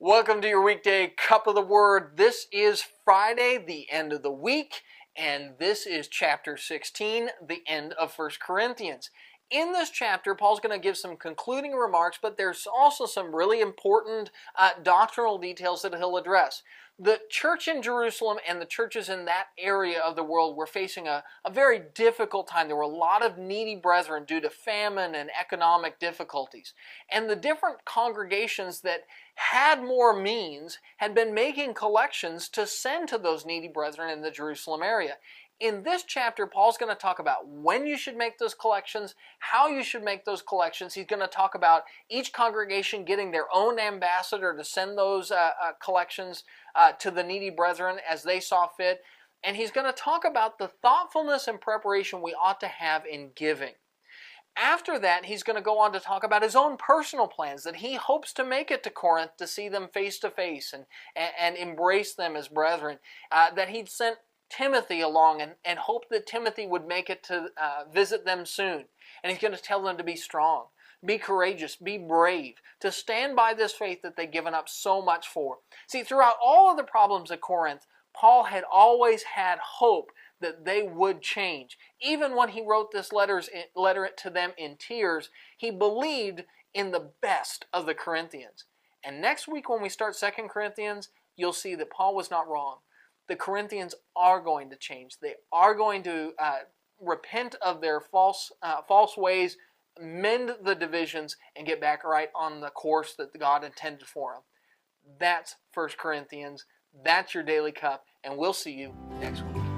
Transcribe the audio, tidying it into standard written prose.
Welcome to your weekday cup of the Word. This is Friday, the end of the week, and this is chapter 16, the end of 1 Corinthians. In this chapter, Paul's going to give some concluding remarks, but there's also some really important doctrinal details that he'll address. The church in Jerusalem and the churches in that area of the world were facing a very difficult time. There were a lot of needy brethren due to famine and economic difficulties. And the different congregations that had more means had been making collections to send to those needy brethren in the Jerusalem area. In this chapter, Paul's going to talk about when you should make those collections, how you should make those collections. He's going to talk about each congregation getting their own ambassador to send those collections to the needy brethren as they saw fit. And he's going to talk about the thoughtfulness and preparation we ought to have in giving. After that, he's going to go on to talk about his own personal plans, that he hopes to make it to Corinth to see them face to face and embrace them as brethren, that he'd sent Timothy along and hoped that Timothy would make it to visit them soon. And he's going to tell them to be strong, be courageous, be brave, to stand by this faith that they've given up so much for. See, throughout all of the problems at Corinth, Paul had always had hope that they would change. Even when he wrote this letter to them in tears, he believed in the best of the Corinthians. And next week when we start 2 Corinthians, you'll see that Paul was not wrong. The Corinthians are going to change. They are going to repent of their false ways, mend the divisions, and get back right on the course that God intended for them. That's 1 Corinthians. That's your daily cup, and we'll see you next week.